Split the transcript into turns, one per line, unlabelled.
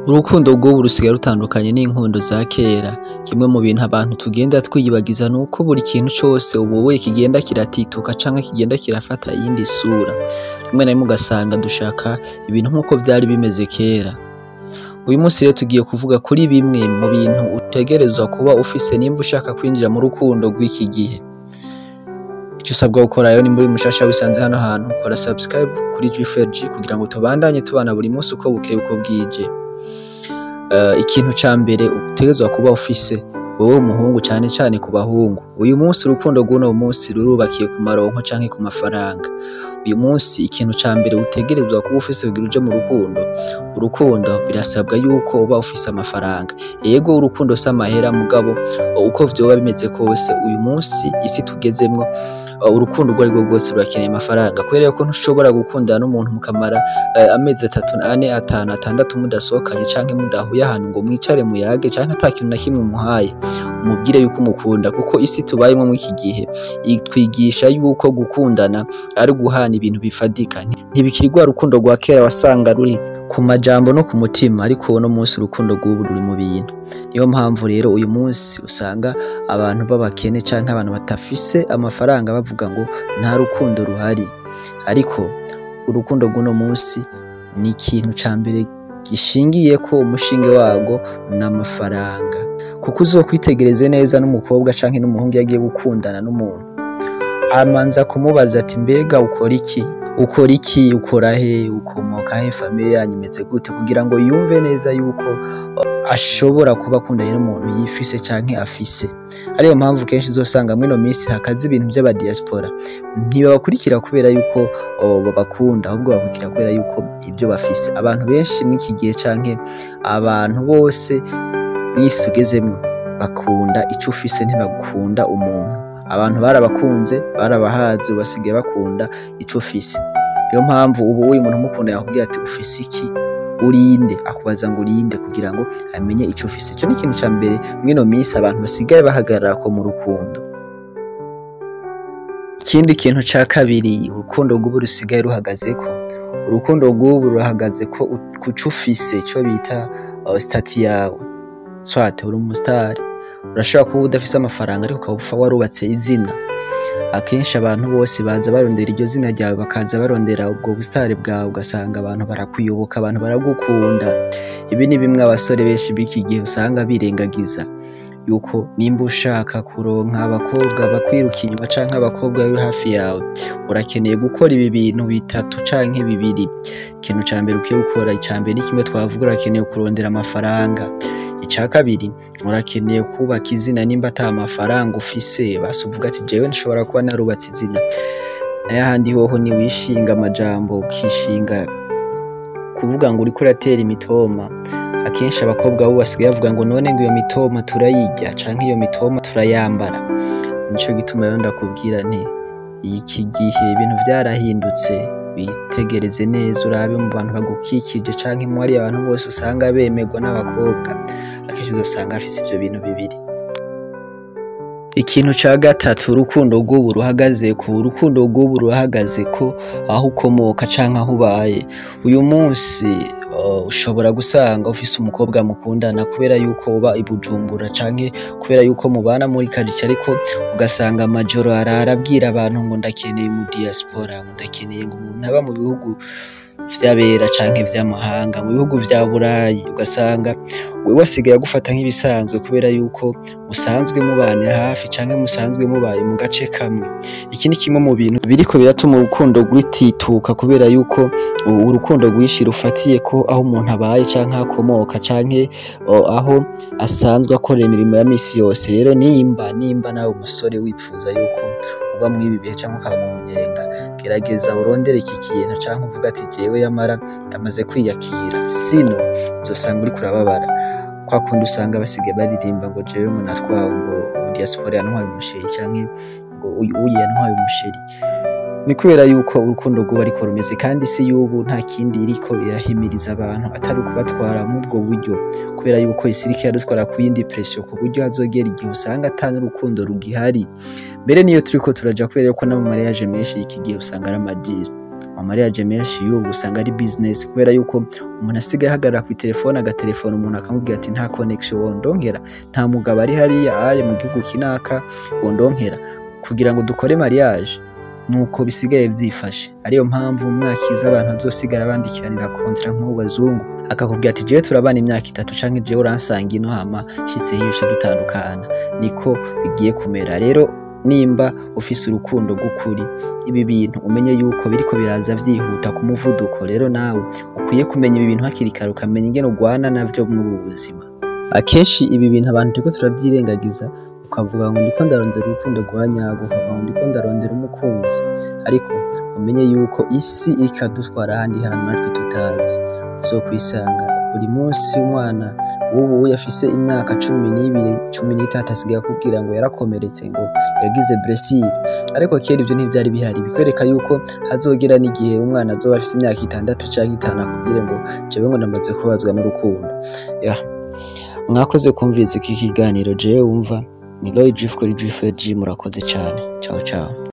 Urukundo rw'ubu rusigaye rutandukanye n'inkundo za kera. Kimwe mu bintu abantu tugenda twiyibagiza nuko buri kintu cose ubu kigenda kiratituka canke kigenda kirafata iyindi sura. Rimwe na rimwe ugasanga dushaka ibintu nkuko vyari bimeze kera. Uyu munsi rero tugiye kuvuga kuri bimwe mu bintu utegerezwa kuba ufise nimba ushaka kwinjira mu rukundo rw'iki gihe. Ico usabwa gukora rero nimba uri mushasha wisanze hano hantu, kora subscribe kuri G4G kugira ngo tubandanye tubana buri munsi uko bukeye uko bwije. Ikintu ca mbere utegerezwa kuba ufise wowe umuhungu cane cane ku bahungu. Uyu munsi urukundo rw'uno munsi rurubakiye ku maronko canke ku mafaranga. Uyu munsi ikintu ca mbere utegerezwa kuba ufise kugira uje mu urukundo birasabwa yuko uba ufise amafaranga. Yego urukundo si amahera mugabo uko vyoba bimeze kose uyu munsi isi tugezemwo urukundo rwo ariko rwose rurakeneye amafaranga, kubera ko ntushobora gukundana n'umuntu mukamara amezi 3, 4, 5, 6 mudasohokanye canke mudahuye ahantu ngo mwicare muyage canke ata kintu na kimwe umuhaye umubwire yuko umukunda, kuko isi tubayemo muri iki gihe itwigisha yuko gukundana ari guhana ibintu bifadika. Ntibikiri rwa rukundo rwa kera wasanga ruri ku majambo no ku mutima, ariko uno munsi urukundo rw'ubu ruri mu bintu. Niyo mpamvu rero uyu munsi usanga abantu b'abakene canke abantu batafise amafaranga bavuga ngo nta rukundo ruhari, ariko urukundo rw'uno munsi ni ikintu ca mbere gishingiye ko umushinge wago n'amafaranga, kuko uzokwitegereze neza n'umukobwa canke n'umuhungu yagiye gukundana n'umuntu amanza kumubaza ati mbega ukora iki, ukora he, ukomoka he, famille yanyu imeze gute, kugira ngo yumve neza yuko ashobora kuba akundanye n'umuntu yifise canke afise. Ariyo mpamvu kenshi uzosanga mwino misi hakaza ibintu by'aba diaspora ntibabakurikira kubera yuko babakunda, ahubwo babakurikira kubera yuko ibyo bafise. Abantu benshi mw'iki gihe canke abantu bose mw'isi tugezemwo bakunda ico ufise, ntibakunda umuntu. Abantu barabakunze barabahaze, basigaye bakunda ico ufise. Niyo mpamvu ubu uyu muntu mukunda yakubwira ati ufise iki, urinde, akubaza ngo urinde kugira ngo amenye ico ufise. Ico ni ikintu ca mbere mwino misi abantu basigaye bahagarara ko mu rukundo. Ikindi kintu ca kabiri urukundo rw'ubu rusigaye ruhagazeko, urukundo rw'ubu ruhagazeko kuco ufise, ico bita stati yawe. Swate uri umustar, urashobora kuba udafise amafaranga ariko ukaba warubatse izina. Akenshi abantu bose baza barondera iryo zina ryawe, bakaza barondera ubwo bustare bwawe, ugasanga abantu barakuyoboka, abantu baragukunda. Ibi ni bimwe abasore benshi b'iki gihe usanga birengagiza yuko nimba ushaka kuronka abakobwa bakwiruka inyuma canke abakobwa bari hafi yawe, urakeneye gukora ibi bintu bitatu canke bibiri. Ikintu ca mbere ukiye gukora, icambere ni kimwe twavuga, urakeneye kurondera amafaranga. Ica kabiri urakeneye kubaka izina, nimba ata amafaranga ufise basi uvuga ati jewe nshobora kuba narubatse izina. N'ahandi hoho ni wishinga amajambo, ukishinga kuvuga ngo uriko uratera imitoma. Akenshi abakobwa bo basigaye bavuga ngo none ngo iyo mitoma turayirya canke iyo mitoma turayambara. Nico gituma rero ndakubwira nti iki gihe ibintu vyarahindutse, bitegereze neza urabe mu bantu bagukikije canke mu ari abantu bose usanga bemerwa n'abakobwa, akenshi uzosanga afise ivyo bintu bibiri. Ikintu ca gatatu urukundo rw'ubu ruhagaze ko aho ukomoka canke aho ubaye. Uyu munsi ushobora gusanga ufise umukobwa mukundana kubera yuko uba i Bujumbura canke kubera yuko mubana muri quartier, ariko ugasanga amajoro arabwira abantu ngo ndakeneye mu diaspora, ngo ndakeneye ngo umuntu aba mu bihugu vy'abera canke vy'amahanga, mu bihugu vya Burayi. Ugasanga wewe wasigaye agufata nk'ibisanzwe kubera yuko musanzwe mubanye hafi canke musanzwe mubaye mu gace kamwe. Iki ni kimwe mu bintu biriko biratuma urukundo rwitituka, kubera yuko urukundo rwishi rufatiye ko aho umuntu abaye canke akomoka canke aho asanzwe akora imirimo ya misi yose. Rero nimba nawe umusore wipfuza yuko uba mw'ibi bihe canke ukaba mu munyenga, gerageza urondere iki kintu canke uvuga ati jewe yamara ndamaze kwiyakira, sino uzosanga uriko urababara. Kwa kundi usanga basigaye baririmba ngo jewe umuntu atwawe ngo diaspora yantwaye umusheri canke ngo uyu yantwaye umusheri. Ni kubera yuko urukundo rw'ubu ariko rumeze, kandi si y'ubu nta kindi iriko irahimiriza abantu atari ukubatwara mu bwo buryo, kubera yuko isi iriko iradutwara ku yindi pression, ku buryo hazogera igihe usanga ata n'urukundo rugihari. Mbere niyo turiko turaja kubera yuko n'ama mariage menshi iki gihe usanga ari amadiri. amariage menshi y'ubu usanga ari business kubera yuko umuntu asigaye ahagarara ku telefone agatelefona umuntu akamubwira ati nta connection wondonkera, nta mugabo ari hariya aye mu gihugu kinaka wondonkera kugira ngo dukore mariage. Nuko bisigaye vyifashe, ariyo mpamvu mu mwaka iza abantu bazosigara bandikiranira kontra nk'ubu bazungu akakubwira ati jewe turabana imyaka 3 canke jewe uransanga ino hama shitse hisha dutandukana. Niko bigiye kumera. Rero nimba ufise urukundo gukuri, ibi bintu umenye yuko biriko biraza vyihuta ku muvuduko. Rero nawe ukwiye kumenya ibi bintu hakiri kare, ukamenya ingene ugwana navyo mu buzima. Akenshi ibi bintu abantu turiko turavyirengagiza, ukavuga ngo ndiko ndarondera urukundo rwa nyago, ukavuga ngo ndiko ndarondera umukunzi, ariko umenye yuko isi ikadutwara ahandi hantu natwe tutazi. Uzokwisanga buri munsi umwana w'ubu yafise imyaka 12 13 asigaye akubwira ngo yarakomeretse, ngo yagize blessure, ariko kera ibyo ntivyari bihari. Bikwereka yuko hazogera n'igihe umwana azoba afise imyaka 6 canke 5 akubwire ngo jewe ngo ndamaze kubazwa n'urukundo. Mwakoze kumviriza iki kiganiro. Jewe wumva ni Roy G kuri G4G. Murakoze cyane. Ciao ciao.